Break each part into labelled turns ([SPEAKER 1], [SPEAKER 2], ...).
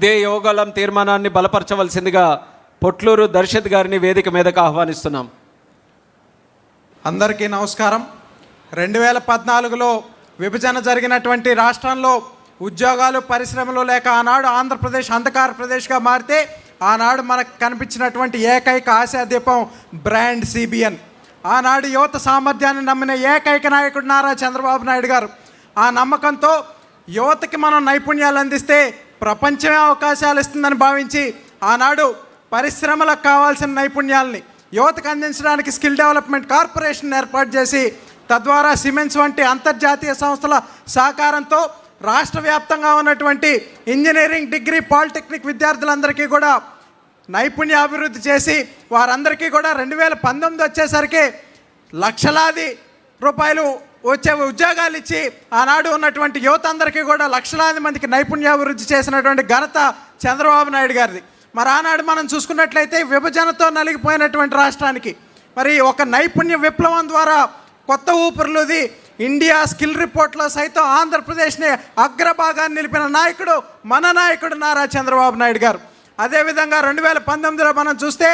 [SPEAKER 1] ఇదే యోగళం తీర్మానాన్ని బలపరచవలసిందిగా పొట్లూరు దర్శత్ గారిని వేదిక మీదకు ఆహ్వానిస్తున్నాం.
[SPEAKER 2] అందరికీ నమస్కారం. 2014లో విభజన జరిగినటువంటి రాష్ట్రంలో ఉద్యోగాలు పరిశ్రమలు లేక ఆనాడు ఆంధ్రప్రదేశ్ అంధకార ప్రదేశ్గా మారితే ఆనాడు మనకు కనిపించినటువంటి ఏకైక ఆశాదీపం బ్రాండ్ సిబిఎన్. ఆనాడు యువత సామర్థ్యాన్ని నమ్మిన ఏకైక నాయకుడు నారా చంద్రబాబు నాయుడు గారు. ఆ నమ్మకంతో యువతకి మనం నైపుణ్యాలు అందిస్తే ప్రపంచమే అవకాశాలు ఇస్తుందని భావించి ఆనాడు పరిశ్రమలకు కావాల్సిన నైపుణ్యాలని యువతకు అందించడానికి స్కిల్ డెవలప్మెంట్ కార్పొరేషన్ ఏర్పాటు చేసి తద్వారా సిమెంట్స్ వంటి అంతర్జాతీయ సంస్థల సహకారంతో రాష్ట్ర వ్యాప్తంగా ఉన్నటువంటి ఇంజనీరింగ్, డిగ్రీ, పాలిటెక్నిక్ విద్యార్థులందరికీ కూడా నైపుణ్య అభివృద్ధి చేసి వారందరికీ కూడా 2019 వచ్చేసరికి లక్షలాది రూపాయలు వచ్చే ఉద్యోగాలు ఇచ్చి ఆనాడు ఉన్నటువంటి యువత అందరికీ కూడా లక్షలాది మందికి నైపుణ్యాభివృద్ధి చేసినటువంటి ఘనత చంద్రబాబు నాయుడు గారిది. మరి ఆనాడు మనం చూసుకున్నట్లయితే విభజనతో నలిగిపోయినటువంటి రాష్ట్రానికి మరి ఒక నైపుణ్య విప్లవం ద్వారా కొత్త ఊపిరులుది ఇండియా స్కిల్ రిపోర్ట్లో సైతం ఆంధ్రప్రదేశ్ని అగ్రభాగాన్ని నిలిపిన నాయకుడు మన నాయకుడు నారా చంద్రబాబు నాయుడు గారు. అదేవిధంగా 2019లో మనం చూస్తే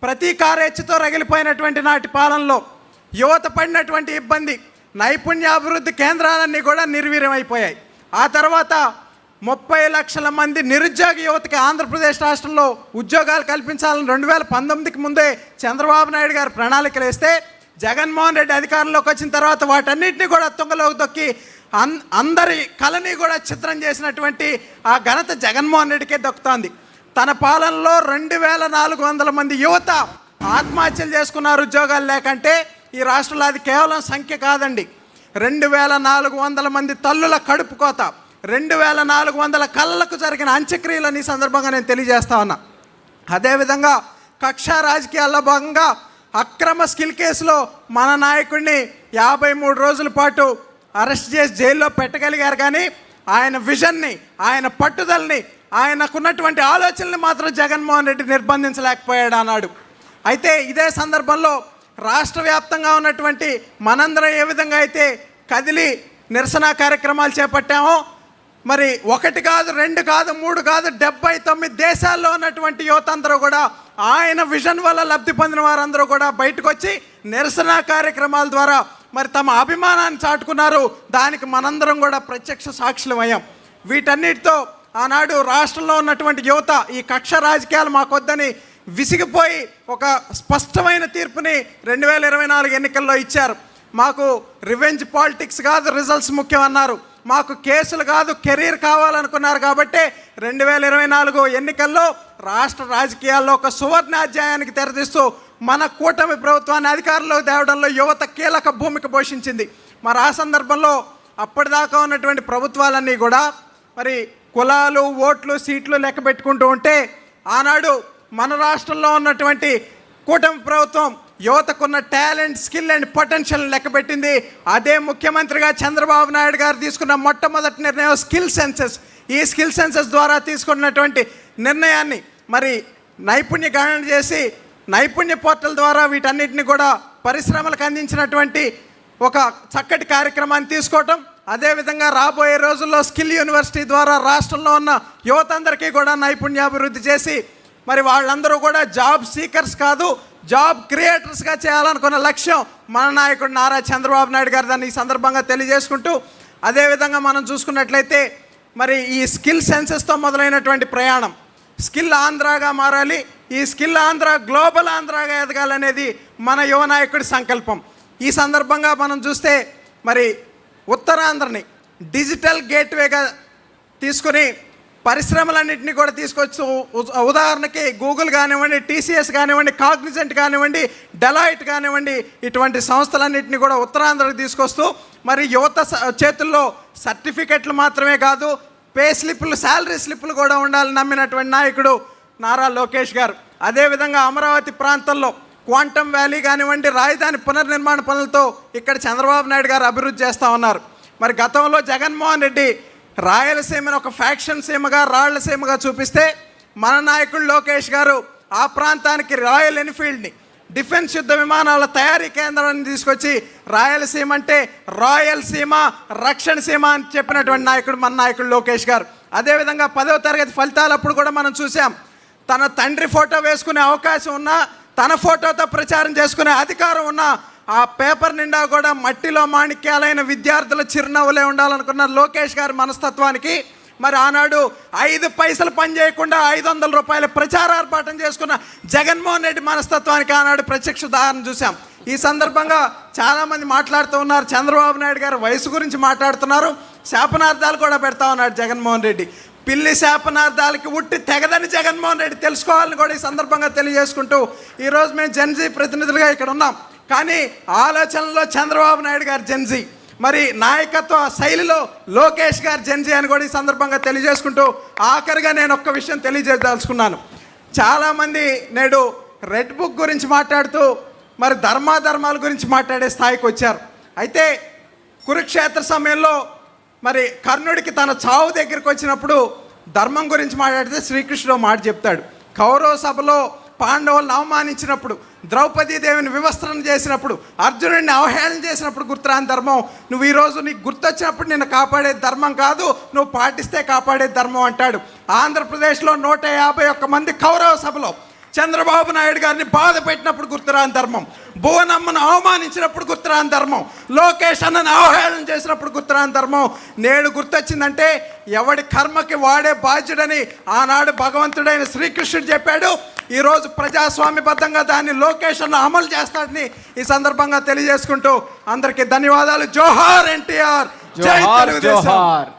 [SPEAKER 2] ప్రతీకారేచ్ఛతో రగిలిపోయినటువంటి నాటి పాలనలో యువత పడినటువంటి ఇబ్బంది, నైపుణ్యాభివృద్ధి కేంద్రాలన్నీ కూడా నిర్వీర్యమైపోయాయి. ఆ తర్వాత 30 లక్షల మంది నిరుద్యోగ యువతకి ఆంధ్రప్రదేశ్ రాష్ట్రంలో ఉద్యోగాలు కల్పించాలని 2019కి ముందే చంద్రబాబు నాయుడు గారు ప్రణాళికలు వేస్తే జగన్మోహన్ రెడ్డి అధికారంలోకి వచ్చిన తర్వాత వాటన్నిటిని కూడా తుంగలోకి తొక్కి అందరి కళని కూడా చిత్రం చేసినటువంటి ఆ ఘనత జగన్మోహన్ రెడ్డికే దక్కుతోంది. తన పాలనలో 2400 మంది యువత ఆత్మహత్యలు చేసుకున్నారు ఉద్యోగాలు లేకంటే. ఈ రాష్ట్రంలో అది కేవలం సంఖ్య కాదండి. 2400 మంది తల్లుల కడుపు కోత, 2400 కళ్ళకు జరిగిన అంత్యక్రియలని ఈ సందర్భంగా నేను తెలియజేస్తా ఉన్నా. అదేవిధంగా కక్ష రాజకీయాల్లో భాగంగా అక్రమ స్కిల్ కేసులో మన నాయకుడిని 53 రోజుల పాటు అరెస్ట్ చేసి జైల్లో పెట్టగలిగారు. కానీ ఆయన విజన్ని, ఆయన పట్టుదలని, ఆయనకున్నటువంటి ఆలోచనల్ని మాత్రం జగన్మోహన్ రెడ్డి నిర్బంధించలేకపోయాడు అన్నాడు. అయితే ఇదే సందర్భంలో రాష్ట్ర వ్యాప్తంగా ఉన్నటువంటి మనందరం ఏ విధంగా అయితే కదిలి నిరసన కార్యక్రమాలు చేపట్టామో మరి 1 కాదు, 2 కాదు, 3 కాదు, 79 దేశాల్లో ఉన్నటువంటి యువత అందరూ కూడా ఆయన విజన్ వల్ల లబ్ధి పొందిన వారందరూ కూడా బయటకు వచ్చి నిరసన కార్యక్రమాల ద్వారా మరి తమ అభిమానాన్ని చాటుకున్నారు. దానికి మనందరం కూడా ప్రత్యక్ష సాక్షులమయ్యాం. వీటన్నిటితో ఆనాడు రాష్ట్రంలో ఉన్నటువంటి యువత ఈ కక్ష రాజకీయాలు మాకొద్దని విసిగిపోయి ఒక స్పష్టమైన తీర్పుని 2024 ఎన్నికల్లో ఇచ్చారు. మాకు రివెంజ్ పాలిటిక్స్ కాదు, రిజల్ట్స్ ముఖ్యం అన్నారు. మాకు కేసులు కాదు, కెరీర్ కావాలనుకున్నారు. కాబట్టి 2024 ఎన్నికల్లో రాష్ట్ర రాజకీయాల్లో ఒక సువర్ణాధ్యాయానికి తెరదీస్తూ మన కూటమి ప్రభుత్వాన్ని అధికారంలోకి తేవడంలో యువత కీలక భూమిక పోషించింది. మరి ఆ సందర్భంలో అప్పటిదాకా ఉన్నటువంటి ప్రభుత్వాలన్నీ కూడా మరి కులాలు, ఓట్లు, సీట్లు లెక్క పెట్టుకుంటూ ఉంటే ఆనాడు మన రాష్ట్రంలో ఉన్నటువంటి కూటమి ప్రభుత్వం యువతకున్న టాలెంట్, స్కిల్ అండ్ పొటెన్షియల్ లెక్కబెట్టింది. అదే ముఖ్యమంత్రిగా చంద్రబాబు నాయుడు గారు తీసుకున్న మొట్టమొదటి నిర్ణయం స్కిల్ సెన్సెస్. ఈ స్కిల్ సెన్సెస్ ద్వారా తీసుకున్నటువంటి నిర్ణయాన్ని మరి నైపుణ్య గణన చేసి నైపుణ్య పోర్టల్ ద్వారా వీటన్నిటిని కూడా పరిశ్రమలకు అందించినటువంటి ఒక చక్కటి కార్యక్రమాన్ని తీసుకోవటం. అదేవిధంగా రాబోయే రోజుల్లో స్కిల్ యూనివర్సిటీ ద్వారా రాష్ట్రంలో ఉన్న యువత అందరికీ కూడా నైపుణ్యాభివృద్ధి చేసి మరి వాళ్ళందరూ కూడా జాబ్ సీకర్స్ కాదు, జాబ్ క్రియేటర్స్గా చేయాలనుకున్న లక్ష్యం మన నాయకుడు నారా చంద్రబాబు నాయుడు గారు. దాన్ని ఈ సందర్భంగా తెలియజేసుకుంటూ అదేవిధంగా మనం చూసుకున్నట్లయితే మరి ఈ స్కిల్ సెన్సెస్తో మొదలైనటువంటి ప్రయాణం స్కిల్ ఆంధ్రాగా మారాలి. ఈ స్కిల్ ఆంధ్ర గ్లోబల్ ఆంధ్రాగా ఎదగాలనేది మన యువ నాయకుడి సంకల్పం. ఈ సందర్భంగా మనం చూస్తే మరి ఉత్తరాంధ్రని డిజిటల్ గేట్వేగా తీసుకుని పరిశ్రమలన్నింటినీ కూడా తీసుకొచ్చు. ఉదాహరణకి గూగుల్ కానివ్వండి, టీసీఎస్ కానివ్వండి, కాగ్నిజెంట్ కానివ్వండి, డెలాయిట్ కానివ్వండి, ఇటువంటి సంస్థలన్నింటినీ కూడా ఉత్తరాంధ్రకు తీసుకొస్తూ మరి యువత చేతుల్లో సర్టిఫికెట్లు మాత్రమే కాదు, పే స్లిప్లు, శాలరీ స్లిప్లు కూడా ఉండాలని నమ్మినటువంటి నాయకుడు నారా లోకేష్ గారు. అదేవిధంగా అమరావతి ప్రాంతంలో క్వాంటమ్ వ్యాలీ కానివ్వండి, రాజధాని పునర్నిర్మాణ పనులతో ఇక్కడ చంద్రబాబు నాయుడు గారు అభివృద్ధి చేస్తూ ఉన్నారు. మరి గతంలో జగన్మోహన్ రెడ్డి రాయలసీమను ఒక ఫ్యాక్షన్ సీమగా, రాళ్లసీమగా చూపిస్తే మన నాయకుడు లోకేష్ గారు ఆ ప్రాంతానికి రాయల్ ఎన్ఫీల్డ్ని, డిఫెన్స్ యుద్ధ విమానాల తయారీ కేంద్రాన్ని తీసుకొచ్చి రాయలసీమ అంటే రాయల్ సీమ, రక్షణ సీమ అని చెప్పినటువంటి నాయకుడు మన నాయకుడు లోకేష్ గారు. అదేవిధంగా 10వ తరగతి ఫలితాలప్పుడు కూడా మనం చూసాం. తన తండ్రి ఫోటో వేసుకునే అవకాశం ఉన్నా, తన ఫోటోతో ప్రచారం చేసుకునే అధికారం ఉన్నా, ఆ పేపర్ నిండా కూడా మట్టిలో మాణిక్యాలైన విద్యార్థుల చిరునవ్వులే ఉండాలనుకున్న లోకేష్ గారి మనస్తత్వానికి మరి ఆనాడు 5 పైసలు పని చేయకుండా 500 రూపాయల ప్రచారార్పాటం చేసుకున్న జగన్మోహన్ రెడ్డి మనస్తత్వానికి ఆనాడు ప్రత్యక్ష ఉదాహరణ చూసాం. ఈ సందర్భంగా చాలామంది మాట్లాడుతూ ఉన్నారు. చంద్రబాబు నాయుడు గారు వయసు గురించి మాట్లాడుతున్నారు, శాపనార్థాలు కూడా పెడతా ఉన్నాడు జగన్మోహన్ రెడ్డి. పిల్లి శాపనార్థాలకి ఉట్టి తెగదని జగన్మోహన్ రెడ్డి తెలుసుకోవాలని కూడా ఈ సందర్భంగా తెలియజేసుకుంటూ ఈరోజు మేము జెన్జీ ప్రతినిధులుగా ఇక్కడ ఉన్నాం. కానీ ఆలోచనలో చంద్రబాబు నాయుడు గారు జెన్జీ, మరి నాయకత్వ శైలిలో లోకేష్ గారు జెన్జీ అని కూడా ఈ సందర్భంగా తెలియజేసుకుంటూ ఆఖరిగా నేను ఒక్క విషయం తెలియజేయదలుచుకున్నాను. చాలామంది నేడు రెడ్ బుక్ గురించి మాట్లాడుతూ మరి ధర్మాధర్మాల గురించి మాట్లాడే స్థాయికి వచ్చారు. అయితే కురుక్షేత్ర సమయంలో మరి కర్ణుడికి తన చావు దగ్గరికి వచ్చినప్పుడు ధర్మం గురించి మాట్లాడితే శ్రీకృష్ణుడు మాట చెప్తాడు. కౌరవ సభలో పాండవులను అవమానించినప్పుడు, ద్రౌపదీదేవిని వివస్త్రణ చేసినప్పుడు, అర్జునుడిని అవహేళన చేసినప్పుడు గుర్తురాని ధర్మం నువ్వు ఈరోజు నీకు గుర్తొచ్చినప్పుడు నిన్ను కాపాడే ధర్మం కాదు, నువ్వు పాటిస్తే కాపాడే ధర్మం అంటాడు. ఆంధ్రప్రదేశ్లో 151 మంది కౌరవ సభలో చంద్రబాబు నాయుడు గారిని బాధ పెట్టినప్పుడు గుర్తురాని ధర్మం, భువనమ్మను అవమానించినప్పుడు గుర్తురాని ధర్మం, లోకేష్ అన్నను అవహేళన చేసినప్పుడు గుర్తురాని ధర్మం నేడు గుర్తొచ్చిందంటే ఎవడి కర్మకి వాడే బాధ్యుడని ఆనాడు భగవంతుడైన శ్రీకృష్ణుడు చెప్పాడు. ఈరోజు ప్రజాస్వామ్యబద్ధంగా దాన్ని లోకేష్ అన్న అమలు చేస్తాడని ఈ సందర్భంగా తెలియజేసుకుంటూ అందరికీ ధన్యవాదాలు. జోహార్ ఎన్టీఆర్, జై తెలుగుదేశం.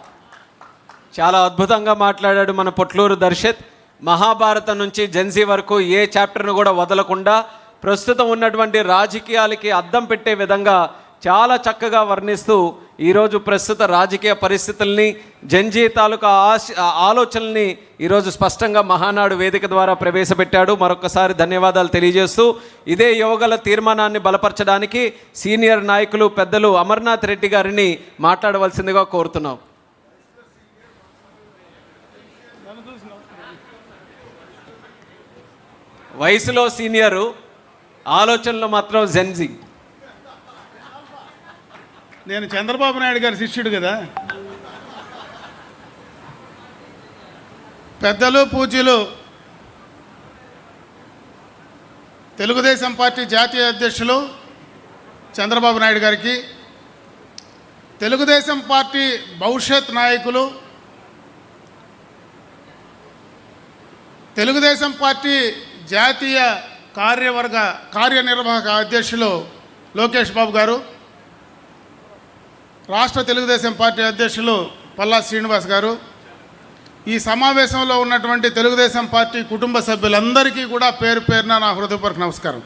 [SPEAKER 1] చాలా అద్భుతంగా మాట్లాడాడు మన పొట్లూరు దర్శత్. మహాభారతం నుంచి జెన్జీ వరకు ఏ చాప్టర్ను కూడా వదలకుండా ప్రస్తుతం ఉన్నటువంటి రాజకీయాలకి అద్దం పెట్టే విధంగా చాలా చక్కగా వర్ణిస్తూ ఈరోజు ప్రస్తుత రాజకీయ పరిస్థితుల్ని, జెన్జీ తాలూకా ఆలోచనల్ని ఈరోజు స్పష్టంగా మహానాడు వేదిక ద్వారా ప్రవేశపెట్టాడు. మరొకసారి ధన్యవాదాలు తెలియజేస్తూ ఇదే యువగల తీర్మానాన్ని బలపరచడానికి సీనియర్ నాయకులు పెద్దలు అమర్నాథ్ రెడ్డి గారిని మాట్లాడవలసిందిగా కోరుతున్నాం. వయసులో సీనియరు, ఆలోచనలో మాత్రం జెన్జీ.
[SPEAKER 3] నేను చంద్రబాబు నాయుడు గారి శిష్యుడు కదా. పెద్దలు పూజ్యులు తెలుగుదేశం పార్టీ జాతీయ అధ్యక్షులు చంద్రబాబు నాయుడు గారికి, తెలుగుదేశం పార్టీ భవిష్యత్ నాయకులు, తెలుగుదేశం పార్టీ జాతీయ కార్యనిర్వాహక అధ్యక్షులు లోకేష్ బాబు గారు, రాష్ట్ర తెలుగుదేశం పార్టీ అధ్యక్షులు పల్లా శ్రీనివాస్ గారు, ఈ సమావేశంలో ఉన్నటువంటి తెలుగుదేశం పార్టీ కుటుంబ సభ్యులందరికీ కూడా పేరు పేరున నా హృదయపూర్వక నమస్కారం.